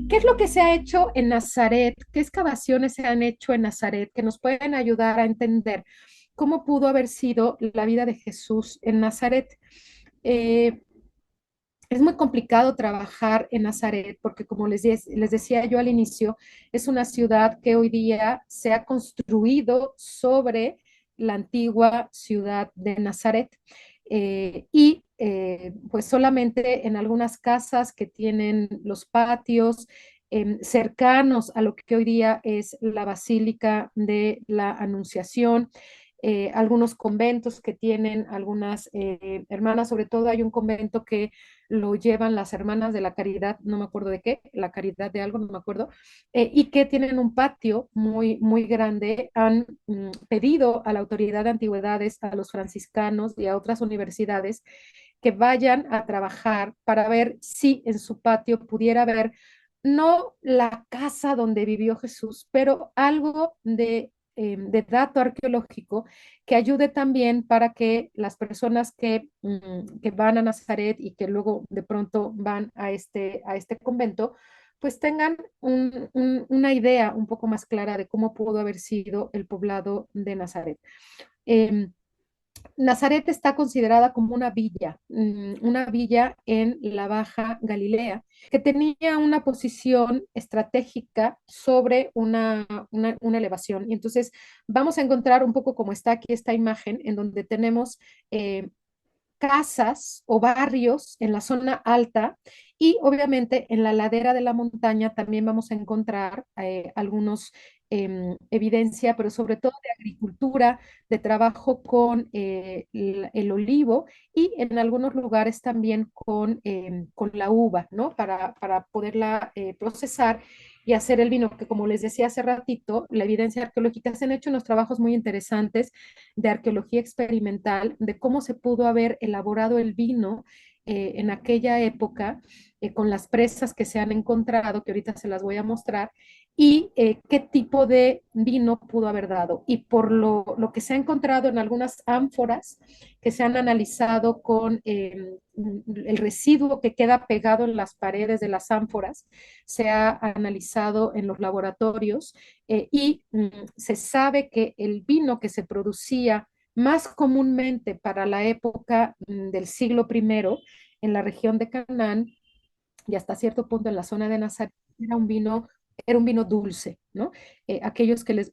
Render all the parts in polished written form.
¿Qué es lo que se ha hecho en Nazaret? ¿Qué excavaciones se han hecho en Nazaret que nos pueden ayudar a entender cómo pudo haber sido la vida de Jesús en Nazaret? Eh, es muy complicado trabajar en Nazaret porque, como les decía yo al inicio, es una ciudad que hoy día se ha construido sobre la antigua ciudad de Nazaret. Pues solamente en algunas casas que tienen los patios cercanos a lo que hoy día es la Basílica de la Anunciación, algunos conventos que tienen algunas hermanas, sobre todo hay un convento que lo llevan las hermanas de la caridad, no me acuerdo de qué, la caridad de algo, no me acuerdo, y que tienen un patio muy, muy grande. Han pedido a la autoridad de antigüedades, a los franciscanos y a otras universidades que vayan a trabajar para ver si en su patio pudiera haber no la casa donde vivió Jesús, pero algo de dato arqueológico que ayude también para que las personas que van a Nazaret y que luego de pronto van a este convento, pues tengan una idea un poco más clara de cómo pudo haber sido el poblado de Nazaret. Eh, Nazaret está considerada como una villa en la Baja Galilea, que tenía una posición estratégica sobre una elevación. Y entonces vamos a encontrar un poco como está aquí esta imagen, en donde tenemos casas o barrios en la zona alta y obviamente en la ladera de la montaña también vamos a encontrar algunos evidencia, pero sobre todo de agricultura, de trabajo con el olivo y en algunos lugares también con la uva, ¿no? Para poderla procesar y hacer el vino, que como les decía hace ratito, la evidencia arqueológica, se han hecho unos trabajos muy interesantes de arqueología experimental, de cómo se pudo haber elaborado el vino en aquella época, con las presas que se han encontrado, que ahorita se las voy a mostrar, y qué tipo de vino pudo haber dado. Y por lo que se ha encontrado en algunas ánforas que se han analizado con el residuo que queda pegado en las paredes de las ánforas, se ha analizado en los laboratorios se sabe que el vino que se producía más comúnmente para la época del siglo primero en la región de Canaán y hasta cierto punto en la zona de Nazaret era un vino dulce, ¿no? Aquellos que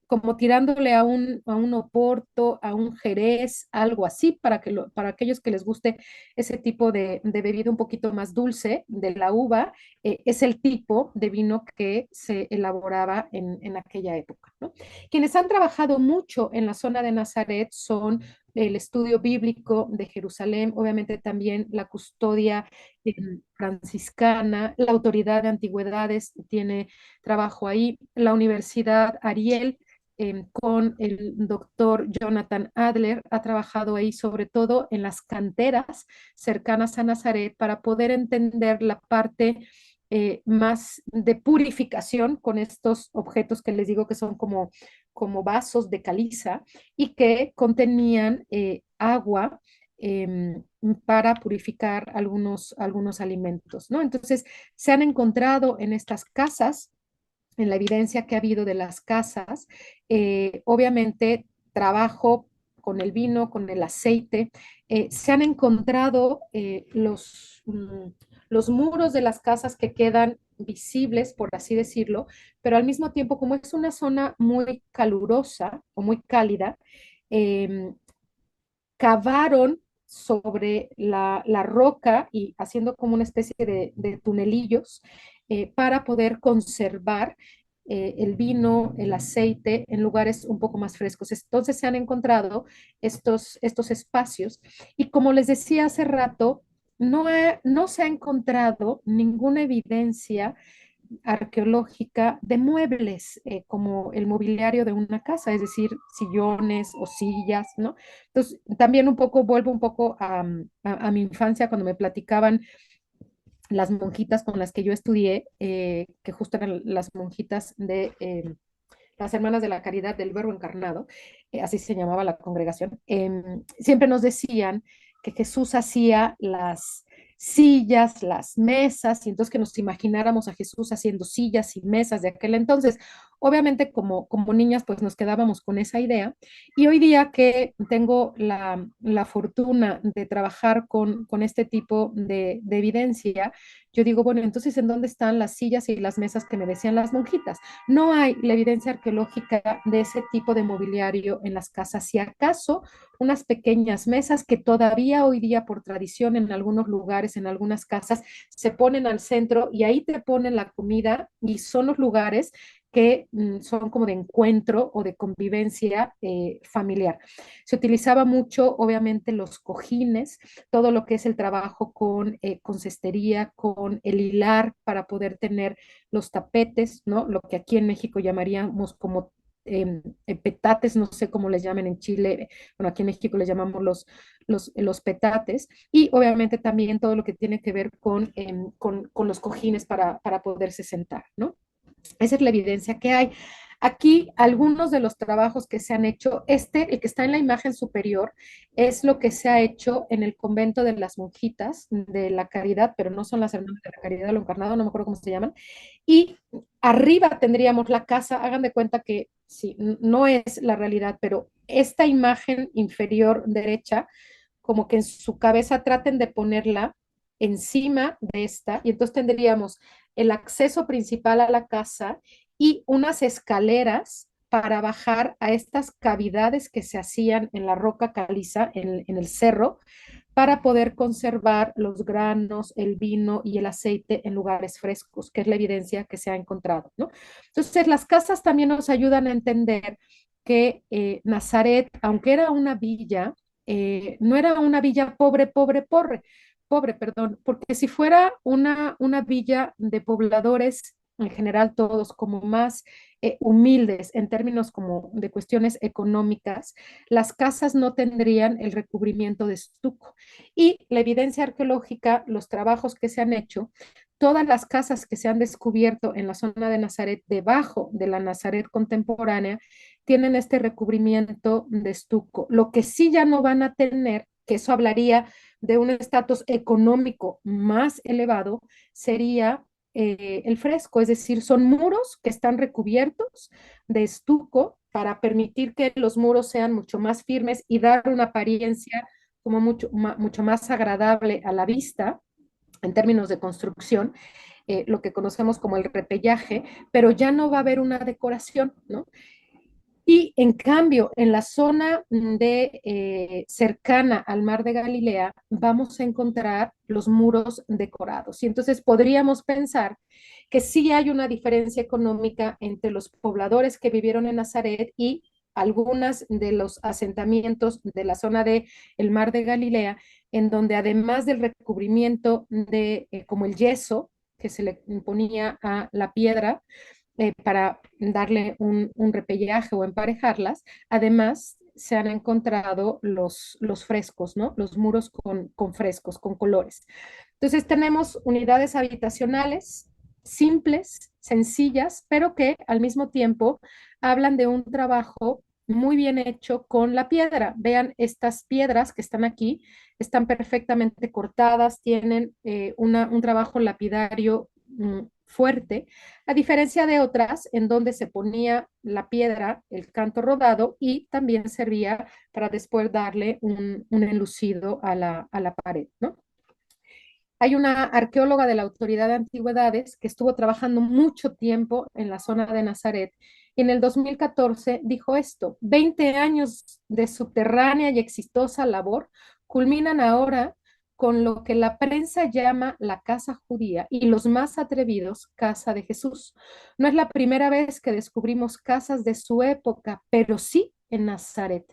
como tirándole a un Oporto, a un Jerez, algo así, para aquellos que les guste ese tipo de bebida un poquito más dulce de la uva, es el tipo de vino que se elaboraba en aquella época, ¿no? Quienes han trabajado mucho en la zona de Nazaret son el estudio bíblico de Jerusalén, obviamente también la custodia franciscana, la Autoridad de Antigüedades tiene trabajo ahí, la Universidad Ariel con el doctor Jonathan Adler ha trabajado ahí sobre todo en las canteras cercanas a Nazaret para poder entender la parte más de purificación con estos objetos que les digo que son como vasos de caliza y que contenían agua eh, para purificar algunos alimentos, ¿no? Entonces, se han encontrado en estas casas, en la evidencia que ha habido de las casas, obviamente trabajo con el vino, con el aceite, se han encontrado los muros de las casas que quedan visibles, por así decirlo, pero al mismo tiempo, como es una zona muy calurosa o muy cálida, eh, cavaron sobre la roca y haciendo como una especie de tunelillos para poder conservar el vino, el aceite en lugares un poco más frescos. Entonces se han encontrado estos espacios y como les decía hace rato, no se ha encontrado ninguna evidencia arqueológica de muebles como el mobiliario de una casa, es decir, sillones o sillas, ¿no? Entonces, también vuelvo un poco a mi infancia cuando me platicaban las monjitas con las que yo estudié, que justo eran las monjitas de las Hermanas de la Caridad del Verbo Encarnado, así se llamaba la congregación, siempre nos decían que Jesús hacía sillas, las mesas, y entonces que nos imagináramos a Jesús haciendo sillas y mesas de aquel entonces. Obviamente como niñas pues nos quedábamos con esa idea y hoy día que tengo la fortuna de trabajar con este tipo de evidencia, yo digo, bueno, entonces ¿en dónde están las sillas y las mesas que me decían las monjitas? No hay la evidencia arqueológica de ese tipo de mobiliario en las casas, si acaso unas pequeñas mesas que todavía hoy día por tradición en algunos lugares, en algunas casas, se ponen al centro y ahí te ponen la comida y son los lugares que son como de encuentro o de convivencia familiar. Se utilizaba mucho, obviamente, los cojines, todo lo que es el trabajo con cestería, con el hilar para poder tener los tapetes, ¿no? Lo que aquí en México llamaríamos como petates, no sé cómo les llaman en Chile, bueno, aquí en México les llamamos los petates, y obviamente también todo lo que tiene que ver con los cojines para poderse sentar, ¿no? Esa es la evidencia que hay. Aquí algunos de los trabajos que se han hecho, el que está en la imagen superior, es lo que se ha hecho en el convento de las monjitas de la Caridad, pero no son las hermanas de la Caridad, lo encarnado, no me acuerdo cómo se llaman. Y arriba tendríamos la casa, hagan de cuenta que sí, no es la realidad, pero esta imagen inferior derecha, como que en su cabeza traten de ponerla encima de esta, y entonces tendríamos el acceso principal a la casa y unas escaleras para bajar a estas cavidades que se hacían en la roca caliza, en el cerro, para poder conservar los granos, el vino y el aceite en lugares frescos, que es la evidencia que se ha encontrado, ¿no? Entonces, las casas también nos ayudan a entender que Nazaret, aunque era una villa, no era una villa pobre, perdón, porque si fuera una villa de pobladores, en general todos como más humildes en términos como de cuestiones económicas, las casas no tendrían el recubrimiento de estuco. Y la evidencia arqueológica, los trabajos que se han hecho, todas las casas que se han descubierto en la zona de Nazaret, debajo de la Nazaret contemporánea, tienen este recubrimiento de estuco. Lo que sí ya no van a tener, que eso hablaría de un estatus económico más elevado, sería el fresco, es decir, son muros que están recubiertos de estuco para permitir que los muros sean mucho más firmes y dar una apariencia como mucho más agradable a la vista en términos de construcción, lo que conocemos como el repellaje, pero ya no va a haber una decoración, ¿no? Y en cambio, en la zona cercana al mar de Galilea, vamos a encontrar los muros decorados. Y entonces podríamos pensar que sí hay una diferencia económica entre los pobladores que vivieron en Nazaret y algunas de los asentamientos de la zona del mar de Galilea, en donde además del recubrimiento como el yeso que se le imponía a la piedra, para darle un repellaje o emparejarlas. Además, se han encontrado los frescos, ¿no? Los muros con frescos, con colores. Entonces, tenemos unidades habitacionales simples, sencillas, pero que al mismo tiempo hablan de un trabajo muy bien hecho con la piedra. Vean estas piedras que están aquí, están perfectamente cortadas, tienen un trabajo lapidario fuerte, a diferencia de otras en donde se ponía la piedra, el canto rodado, y también servía para después darle un enlucido a la pared, ¿no? Hay una arqueóloga de la Autoridad de Antigüedades que estuvo trabajando mucho tiempo en la zona de Nazaret y en el 2014 dijo esto: 20 años de subterránea y exitosa labor culminan ahora con lo que la prensa llama la casa judía y los más atrevidos, casa de Jesús. No es la primera vez que descubrimos casas de su época, pero sí en Nazaret,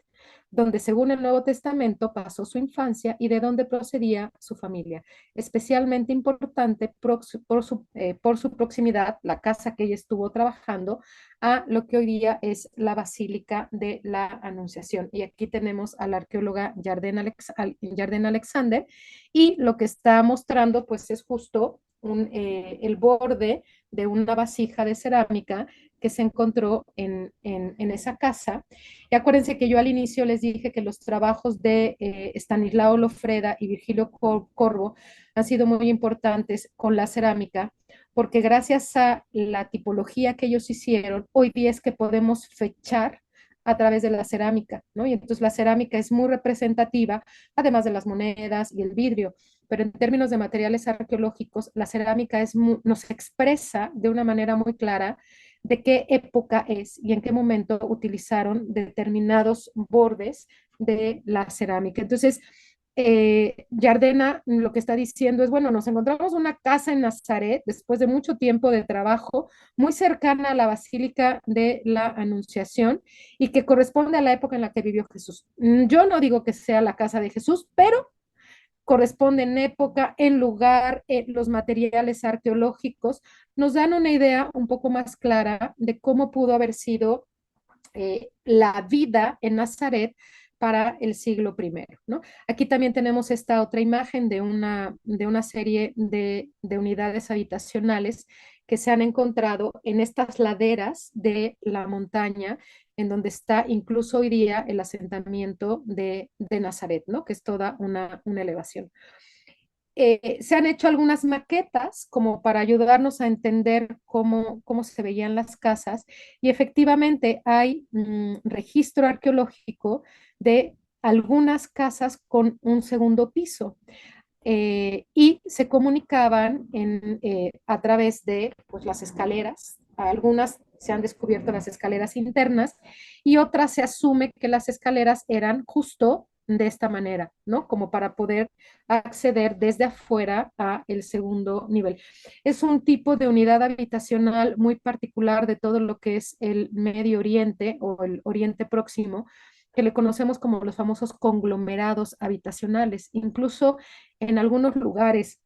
donde según el Nuevo Testamento pasó su infancia y de donde procedía su familia. Especialmente importante por su proximidad, la casa que ella estuvo trabajando, a lo que hoy día es la Basílica de la Anunciación. Y aquí tenemos a la arqueóloga Yarden Alexander, y lo que está mostrando pues es justo el borde de una vasija de cerámica que se encontró en esa casa. Y acuérdense que yo al inicio les dije que los trabajos de Estanislao Lofreda y Virgilio Corvo han sido muy importantes con la cerámica, porque gracias a la tipología que ellos hicieron, hoy día es que podemos fechar a través de la cerámica, ¿no? Y entonces la cerámica es muy representativa, además de las monedas y el vidrio, pero en términos de materiales arqueológicos, la cerámica nos expresa de una manera muy clara de qué época es y en qué momento utilizaron determinados bordes de la cerámica. Entonces, Yardena lo que está diciendo es, bueno, nos encontramos una casa en Nazaret después de mucho tiempo de trabajo, muy cercana a la Basílica de la Anunciación y que corresponde a la época en la que vivió Jesús. Yo no digo que sea la casa de Jesús, pero corresponde en época, en lugar, los materiales arqueológicos, nos dan una idea un poco más clara de cómo pudo haber sido la vida en Nazaret para el siglo primero, ¿no? Aquí también tenemos esta otra imagen de una serie de unidades habitacionales que se han encontrado en estas laderas de la montaña, en donde está incluso hoy día el asentamiento de Nazaret, ¿no? Que es toda una elevación. Se han hecho algunas maquetas como para ayudarnos a entender cómo se veían las casas y efectivamente hay registro arqueológico de algunas casas con un segundo piso y se comunicaban a través de pues, las escaleras. Algunas se han descubierto las escaleras internas y otras se asume que las escaleras eran justo de esta manera, ¿no? Como para poder acceder desde afuera a el segundo nivel. Es un tipo de unidad habitacional muy particular de todo lo que es el Medio Oriente o el Oriente Próximo, que le conocemos como los famosos conglomerados habitacionales. Incluso en algunos lugares,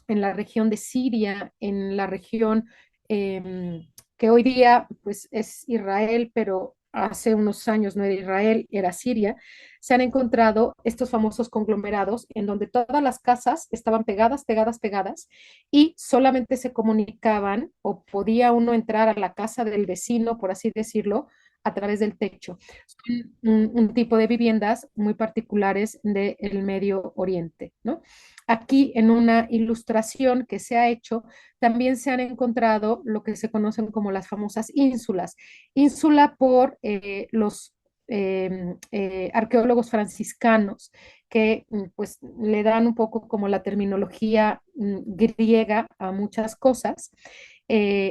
en la región de Siria, en la región que hoy día pues es Israel, pero hace unos años no era Israel, era Siria, se han encontrado estos famosos conglomerados en donde todas las casas estaban pegadas, pegadas, pegadas y solamente se comunicaban o podía uno entrar a la casa del vecino, por así decirlo, a través del techo. Son un tipo de viviendas muy particulares del Medio Oriente, ¿no? Aquí en una ilustración que se ha hecho, también se han encontrado lo que se conocen como las famosas ínsulas. Ínsula por los arqueólogos franciscanos que pues le dan un poco como la terminología griega a muchas cosas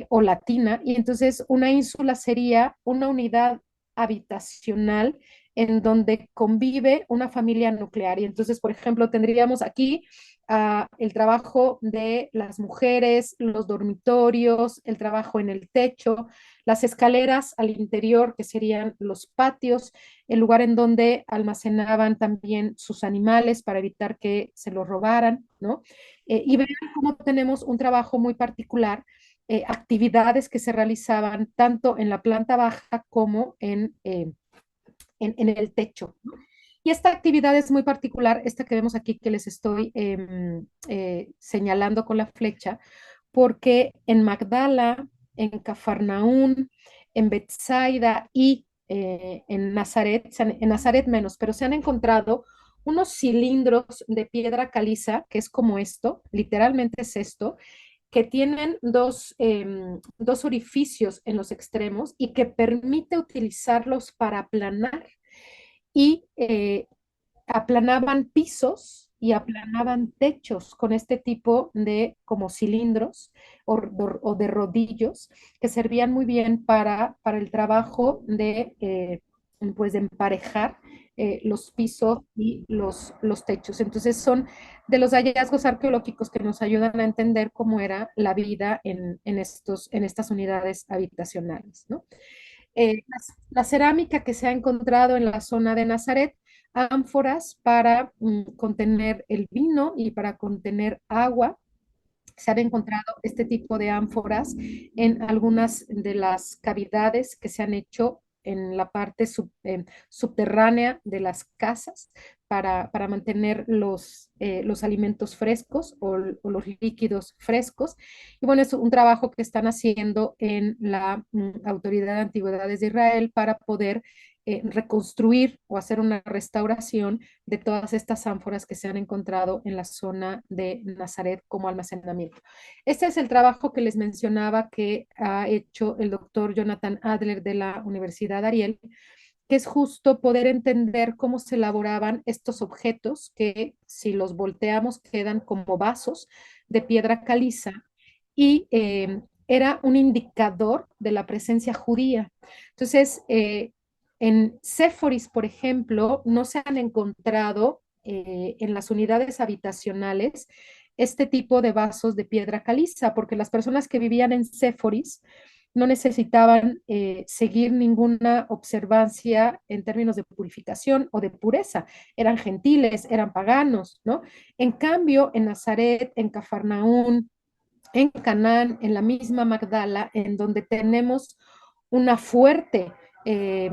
o latina, y entonces una ínsula sería una unidad habitacional en donde convive una familia nuclear. Y entonces, por ejemplo, tendríamos aquí el trabajo de las mujeres, los dormitorios, el trabajo en el techo, las escaleras al interior, que serían los patios, el lugar en donde almacenaban también sus animales para evitar que se los robaran, ¿no? Y vean cómo tenemos un trabajo muy particular, actividades que se realizaban tanto en la planta baja como en el techo, ¿no? Y esta actividad es muy particular, esta que vemos aquí que les estoy señalando con la flecha, porque en Magdala, en Cafarnaún, en Bethsaida y en Nazaret, en Nazaret menos, pero se han encontrado unos cilindros de piedra caliza, que es como esto, literalmente es esto, que tienen dos orificios en los extremos y que permite utilizarlos para aplanar y aplanaban pisos y aplanaban techos con este tipo de como cilindros o de rodillos que servían muy bien para el trabajo pues de emparejar los pisos y los techos. Entonces son de los hallazgos arqueológicos que nos ayudan a entender cómo era la vida en estas unidades habitacionales, ¿no? La cerámica que se ha encontrado en la zona de Nazaret, ánforas para contener el vino y para contener agua. Se han encontrado este tipo de ánforas en algunas de las cavidades que se han hecho en la parte subterránea de las casas para mantener los alimentos frescos o los líquidos frescos. Y bueno, es un trabajo que están haciendo en la Autoridad de Antigüedades de Israel para poder reconstruir o hacer una restauración de todas estas ánforas que se han encontrado en la zona de Nazaret como almacenamiento. Este es el trabajo que les mencionaba que ha hecho el doctor Jonathan Adler de la Universidad Ariel, que es justo poder entender cómo se elaboraban estos objetos que si los volteamos quedan como vasos de piedra caliza y era un indicador de la presencia judía. Entonces, en Séforis, por ejemplo, no se han encontrado en las unidades habitacionales este tipo de vasos de piedra caliza, porque las personas que vivían en Séforis no necesitaban seguir ninguna observancia en términos de purificación o de pureza. Eran gentiles, eran paganos, ¿no? En cambio, en Nazaret, en Cafarnaún, en Canaán, en la misma Magdala, en donde tenemos una fuerte eh,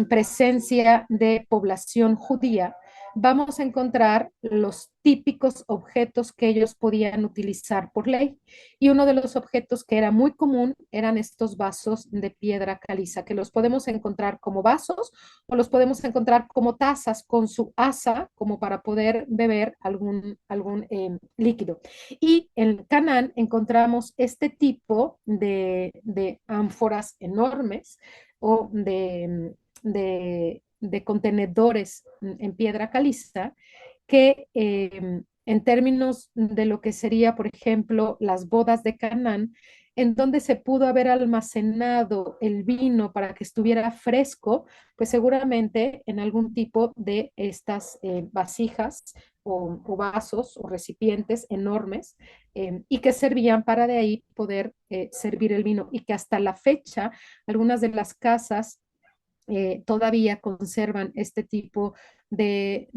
presencia de población judía, vamos a encontrar los típicos objetos que ellos podían utilizar por ley. Y uno de los objetos que era muy común eran estos vasos de piedra caliza, que los podemos encontrar como vasos o los podemos encontrar como tazas con su asa, como para poder beber algún líquido. Y en Canaán encontramos este tipo de ánforas enormes o de contenedores en piedra caliza que en términos de lo que sería, por ejemplo, las bodas de Canaán, en donde se pudo haber almacenado el vino para que estuviera fresco, pues seguramente en algún tipo de estas vasijas o vasos o recipientes enormes y que servían para de ahí poder servir el vino y que hasta la fecha algunas de las casas todavía conservan este tipo de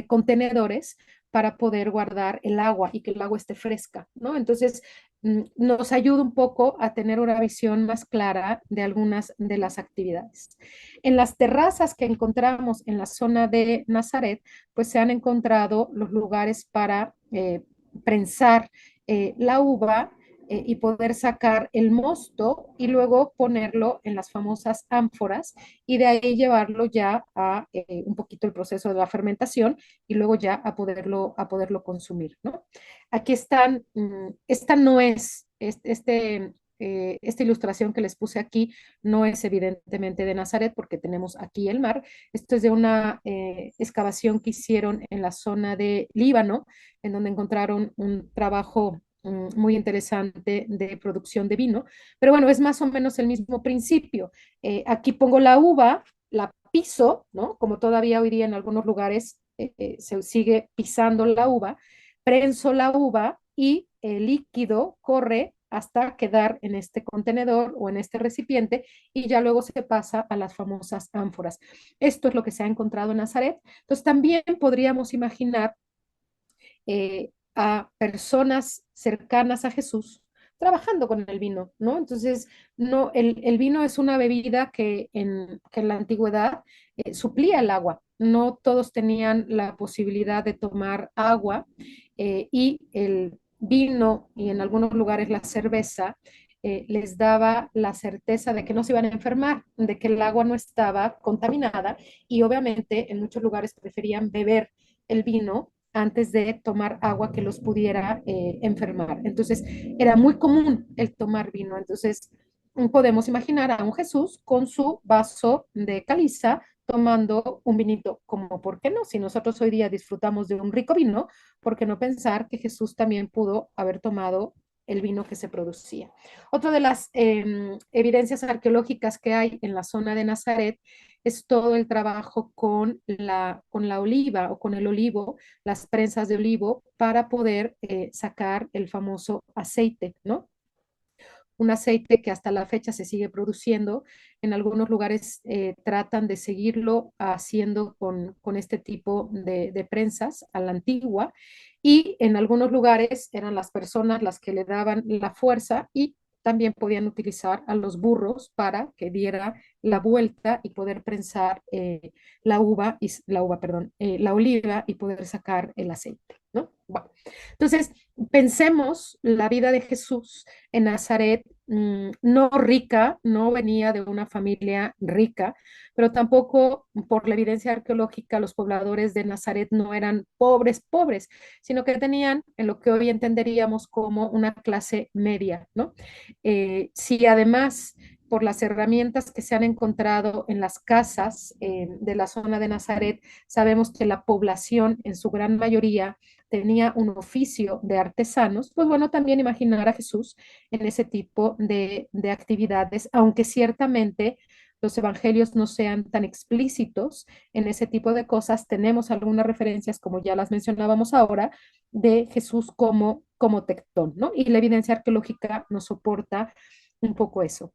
contenedores para poder guardar el agua y que el agua esté fresca, ¿no? Entonces, nos ayuda un poco a tener una visión más clara de algunas de las actividades. En las terrazas que encontramos en la zona de Nazaret, pues se han encontrado los lugares para prensar la uva y poder sacar el mosto y luego ponerlo en las famosas ánforas y de ahí llevarlo ya a un poquito el proceso de la fermentación y luego ya a poderlo consumir, ¿no? Aquí están, esta no es, esta ilustración que les puse aquí no es evidentemente de Nazaret porque tenemos aquí el mar. Esto es de una excavación que hicieron en la zona de Líbano, en donde encontraron un trabajo muy interesante de producción de vino. Pero bueno, es más o menos el mismo principio. Aquí pongo la uva, la piso, ¿no? Como todavía hoy día en algunos lugares se sigue pisando la uva, prenso la uva y el líquido corre hasta quedar en este contenedor o en este recipiente y ya luego se pasa a las famosas ánforas. Esto es lo que se ha encontrado en Nazaret. Entonces también podríamos imaginar a personas cercanas a Jesús trabajando con el vino, ¿no? Entonces, no, el vino es una bebida que en la antigüedad suplía el agua. No todos tenían la posibilidad de tomar agua y el vino y en algunos lugares la cerveza les daba la certeza de que no se iban a enfermar, de que el agua no estaba contaminada y obviamente en muchos lugares preferían beber el vino antes de tomar agua que los pudiera enfermar. Entonces, era muy común el tomar vino. Entonces, podemos imaginar a un Jesús con su vaso de caliza tomando un vinito, como por qué no, si nosotros hoy día disfrutamos de un rico vino, ¿por qué no pensar que Jesús también pudo haber tomado el vino que se producía? Otra de las evidencias arqueológicas que hay en la zona de Nazaret es todo el trabajo con la oliva o con el olivo, las prensas de olivo, para poder sacar el famoso aceite, ¿no? Un aceite que hasta la fecha se sigue produciendo. En algunos lugares tratan de seguirlo haciendo con este tipo de prensas a la antigua y en algunos lugares eran las personas las que le daban la fuerza y también podían utilizar a los burros para que diera la vuelta y poder prensar perdón, la oliva y poder sacar el aceite, ¿no? Bueno, entonces pensemos la vida de Jesús en Nazaret, no rica, no venía de una familia rica, pero tampoco por la evidencia arqueológica los pobladores de Nazaret no eran pobres, pobres, sino que tenían en lo que hoy entenderíamos como una clase media, ¿no? Si además por las herramientas que se han encontrado en las casas de la zona de Nazaret, sabemos que la población en su gran mayoría tenía un oficio de artesanos, pues bueno, también imaginar a Jesús en ese tipo de actividades, aunque ciertamente los evangelios no sean tan explícitos en ese tipo de cosas, tenemos algunas referencias, como ya las mencionábamos ahora, de Jesús como tectón, ¿no? Y la evidencia arqueológica nos soporta un poco eso.